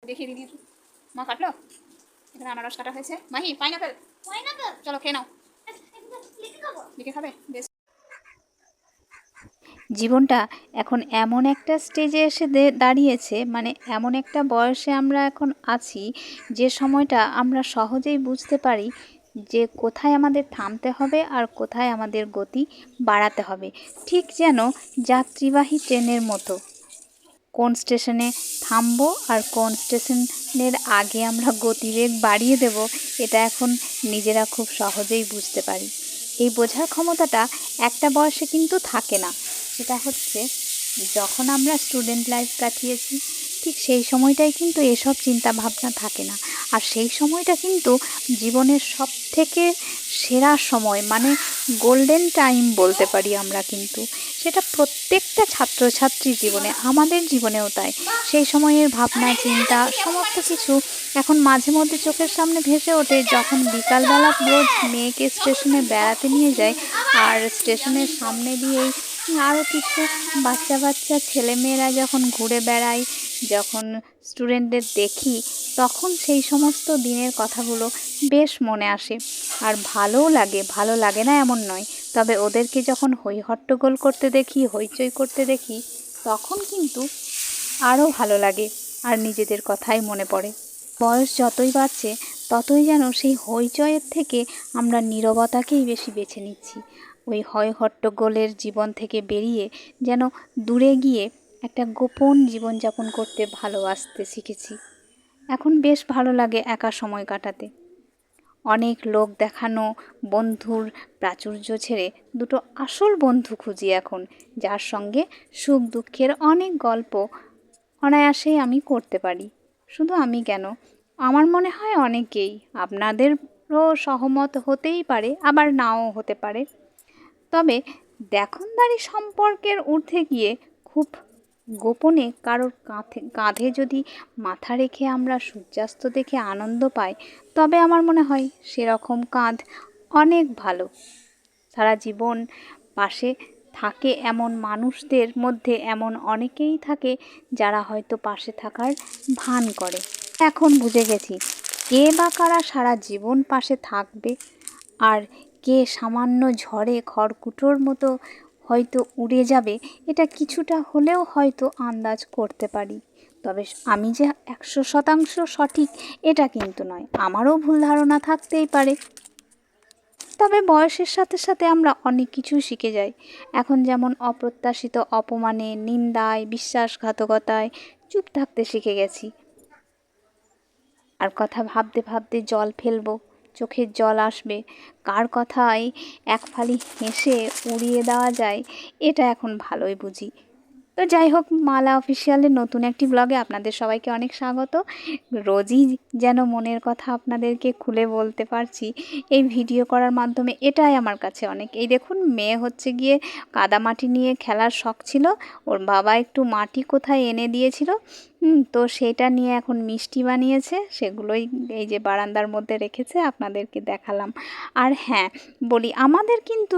দেখিয়ে দিদি মা কাটলো। এখানে আনারস কাটা হয়েছে। মাহি পাইনাপেল, চলো খেয়ে নাও। লিখে খাবে? বেশ। জীবনটা এখন এমন একটা স্টেজে এসে দাঁড়িয়েছে, মানে এমন একটা বয়সে আমরা এখন আছি যে সময়টা আমরা সহজেই বুঝতে পারি যে কোথায় আমাদের থামতে হবে আর কোথায় আমাদের গতি বাড়াতে হবে। ঠিক যেন যাত্রীবাহী ট্রেনের মতো, কোন স্টেশনে থামবো আর কোন স্টেশনের আগে আমরা গতিবেগ বাড়িয়ে দেব, এটা এখন নিজেরা খুব সহজেই বুঝতে পারি। এই বোঝার ক্ষমতাটা একটা বয়সে কিন্তু থাকে না। সেটা হচ্ছে যখন আমরা স্টুডেন্ট লাইফ কাটিয়েছি, ঠিক সেই সময়টাই কিন্তু এসব চিন্তা ভাবনা থাকে না। আর সেই সময়টা কিন্তু জীবনের সব থেকে সেরা সময়, মানে গোল্ডেন টাইম বলতে পারি আমরা। কিন্তু সেটা প্রত্যেকটা ছাত্রছাত্রীর জীবনে, আমাদের জীবনেও তাই। সেই সময়ের ভাবনা চিন্তা সমস্ত কিছু এখন মাঝে মধ্যে চোখের সামনে ভেসে ওঠে, যখন বিকালবেলা রোজ মেয়েকে স্টেশনে বেড়াতে নিয়ে যায় আর স্টেশনের সামনে দিয়েই আরও কিছু বাচ্চা বাচ্চা ছেলেমেয়েরা যখন ঘুরে বেড়ায়, যখন স্টুডেন্টদের দেখি, তখন সেই সমস্ত দিনের কথাগুলো বেশ মনে আসে। আর ভালোও লাগে, ভালো লাগে না এমন নয়। তবে ওদেরকে যখন হট্টগোল করতে দেখি, হইচই করতে দেখি, তখন কিন্তু আরও ভালো লাগে আর নিজেদের কথাই মনে পড়ে। বয়স যতই বাড়ছে ততই যেন সেই হইচইয়ের থেকে আমরা নীরবতাকেই বেশি বেছে নিচ্ছি। ওই হট্টগোলের জীবন থেকে বেরিয়ে যেন দূরে গিয়ে একটা গোপন জীবনযাপন করতে ভালোবাসতে শিখেছি। এখন বেশ ভালো লাগে একা সময় কাটাতে। অনেক লোক দেখানো বন্ধুর প্রাচুর্য ছেড়ে দুটো আসল বন্ধু খুঁজি এখন, যার সঙ্গে সুখ দুঃখের অনেক গল্প অনায়াসেই আমি করতে পারি। শুধু আমি কেন, আমার মনে হয় অনেকেই। আপনাদেরও সহমত হতেই পারে, আবার নাও হতে পারে। তবে দেখনদারি সম্পর্কের ঊর্ধ্বে গিয়ে খুব গোপনে কারোর কাঁধে যদি মাথা রেখে আমরা সূর্যাস্ত দেখে আনন্দ পাই, তবে আমার মনে হয় সেরকম কাঁধ অনেক ভালো। সারা জীবন পাশে থাকে এমন মানুষদের মধ্যে এমন অনেকেই থাকে যারা হয়তো পাশে থাকার ভান করে। এখন বুঝে গেছি কে বা কারা সারা জীবন পাশে থাকবে আর কে সামান্য ঝড়ে খড়কুটোর মতো হয়তো উড়ে যাবে, এটা কিছুটা হলেও হয়তো আন্দাজ করতে পারি। তবে আমি যে 100% সঠিক এটা কিন্তু নয়, আমারও ভুল ধারণা থাকতেই পারে। তবে বয়সের সাথে সাথে আমরা অনেক কিছু শিখে যাই। এখন যেমন অপ্রত্যাশিত অপমানে, নিন্দায়, বিশ্বাসঘাতকতায় চুপ থাকতে শিখে গেছি। আর কথা ভাবতে ভাবতে জল ফেলবো, চোখের জল আসবে, কার কথায় এক ফালি হেসে উড়িয়ে দেওয়া যায়, এটা এখন ভালোই বুঝি। তো যাই হোক, মালা অফিসিয়ালের নতুন একটি ব্লগে আপনাদের সবাইকে অনেক স্বাগত। রোজই যেন মনের কথা আপনাদেরকে খুলে বলতে পারছি এই ভিডিও করার মাধ্যমে, এটাই আমার কাছে অনেক। এই দেখুন, মেয়ে হচ্ছে গিয়ে কাদামাটি নিয়ে খেলার শখ ছিল, ওর বাবা একটু মাটি কোথায় এনে দিয়েছিল, তো সেটা নিয়ে এখন মিষ্টি বানিয়েছে, সেগুলোই এই যে বারান্দার মধ্যে রেখেছে, আপনাদেরকে দেখালাম। আর হ্যাঁ বলি, আমাদের কিন্তু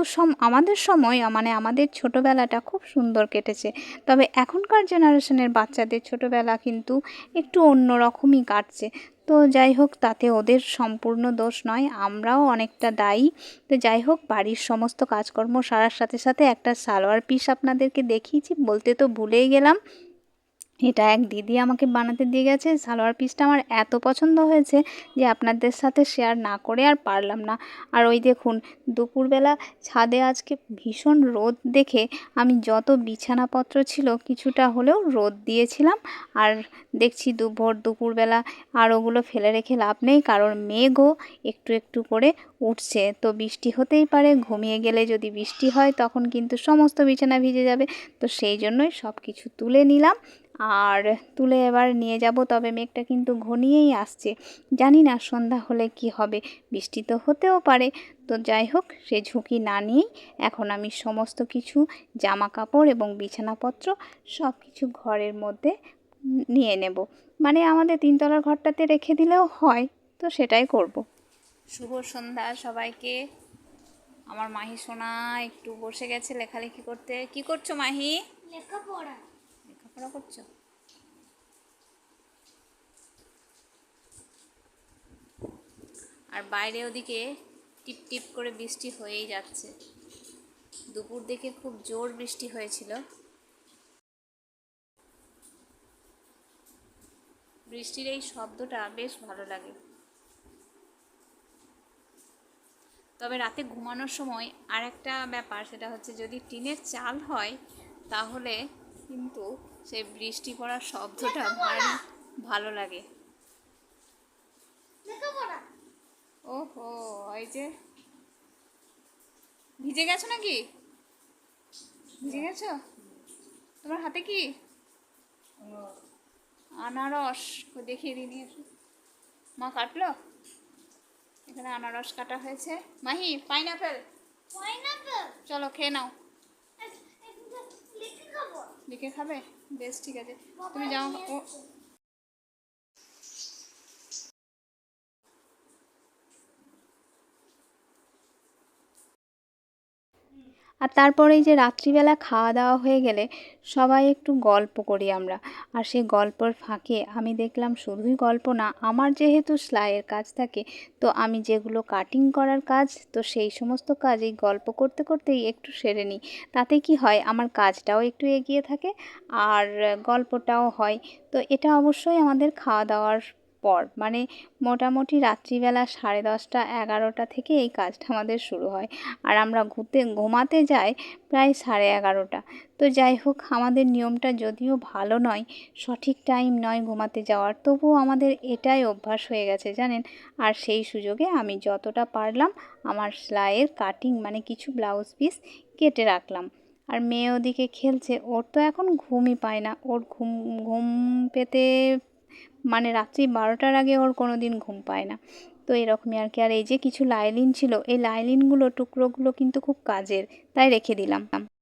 আমাদের সময়, মানে আমাদের ছোটোবেলাটা খুব সুন্দর কেটেছে। তবে এখনকার জেনারেশনের বাচ্চাদের ছোটোবেলা কিন্তু একটু অন্যরকমই কাটছে। তো যাই হোক, তাতে ওদের সম্পূর্ণ দোষ নয়, আমরাও অনেকটা দায়ী। তো যাই হোক, বাড়ির সমস্ত কাজকর্ম সারার সাথে সাথে একটা সালোয়ার পিস আপনাদেরকে দেখিয়েছি, বলতে তো ভুলেই গেলাম। এটা এক দিদি আমাকে বানাতে দিয়ে গেছে। সালোয়ার পিসটা আমার এত পছন্দ হয়েছে যে আপনাদের সাথে শেয়ার না করে আর পারলাম না। আর ওই দেখুন, দুপুরবেলা ছাদে আজকে ভীষণ রোদ দেখে আমি যত বিছানাপত্র ছিল কিছুটা হলেও রোদ দিয়েছিলাম। আর দেখছি ভোর দুপুরবেলা আর ওগুলো ফেলে রেখে লাভ নেই, কারণ মেঘও একটু একটু করে উঠছে। তো বৃষ্টি হতেই পারে, ঘুমিয়ে গেলে যদি বৃষ্টি হয় তখন কিন্তু সমস্ত বিছানা ভিজে যাবে। তো সেই জন্যই সব কিছু তুলে নিলাম আর তুলে এবার নিয়ে যাব। তবে মেঘটা কিন্তু ঘনিয়েই আসছে, জানি না সন্ধ্যা হলে কি হবে, বৃষ্টি তো হতেও পারে। তো যাই হোক, সে ঝুঁকি না নিয়েই এখন আমি সমস্ত কিছু জামা কাপড় এবং বিছানাপত্র সব কিছু ঘরের মধ্যে নিয়ে নেব। মানে আমাদের তিনতলার ঘরটাতে রেখে দিলেও হয়, তো সেটাই করব। শুভ সন্ধ্যা সবাইকে। আমার মাহি সোনা একটু বসে গেছে লেখালেখি করতে। কি করছো মাহি? লেখাপড়া করছো? আর বাইরে ওদিকে টিপ টিপ করে বৃষ্টি হয়েই যাচ্ছে। দুপুর দিকে খুব জোর বৃষ্টি হয়েছিল। বৃষ্টির এই শব্দটা বেশ ভালো লাগে। তবে রাতে ঘুমানোর সময় আর একটা ব্যাপার, সেটা হচ্ছে যদি টিনের চাল হয় তাহলে কিন্তু সেই বৃষ্টি পড়ার শব্দটা ভারী ভালো লাগে। ওহো, ওই যে ভিজে গেছো নাকি? ভিজে গেছো? তোমার হাতে কি? আনারস। দেখিয়ে দিই, নিয়ে এসো। মা কাটলো, এখানে আনারস কাটা হয়েছে। মাহি, পাইনাপেল। চলো খেয়ে নাও। লিখে খাবে? বেশ, ঠিক আছে, তুমি যাও। ও, আর তারপরে এই যে রাত্রিবেলা খাওয়া দাওয়া হয়ে গেলে সবাই একটু গল্প করি আমরা। আর সেই গল্পের ফাঁকে আমি দেখলাম শুধুই গল্প না, আমার যেহেতু সেলাইয়ের কাজ থাকে, তো আমি যেগুলো কাটিং করার কাজ, তো সেই সমস্ত কাজ এই গল্প করতে করতেই একটু সেরে নিই। তাতে কি হয়, আমার কাজটাও একটু এগিয়ে থাকে আর গল্পটাও হয়। তো এটা অবশ্যই আমাদের খাওয়া দাওয়ার পর, মানে মোটামুটি রাত্রিবেলা 10:30 11টা থেকে এই কাজটা আমাদের শুরু হয়। আর আমরা ঘুমাতে যাই প্রায় 11:30। তো যাই হোক, আমাদের নিয়মটা যদিও ভালো নয়, সঠিক টাইম নয় ঘুমাতে যাওয়ার, তবুও আমাদের এটাই অভ্যাস হয়ে গেছে জানেন। আর সেই সুযোগে আমি যতটা পারলাম আমার সেলাইয়ের কাটিং, মানে কিছু ব্লাউজ পিস কেটে রাখলাম। আর মেয়ে ওদিকে খেলছে, ওর তো এখন ঘুমই পায় না। ওর ঘুম ঘুম পেতে, মানে রাত্রি 12টার আগে ওর কোনো দিন ঘুম পায় না। তো এরকমই আর কি। আর এই যে কিছু লাইলিন ছিল, এই লাইলিনগুলো টুকরোগুলো কিন্তু খুব কাজের, তাই রেখে দিলাম।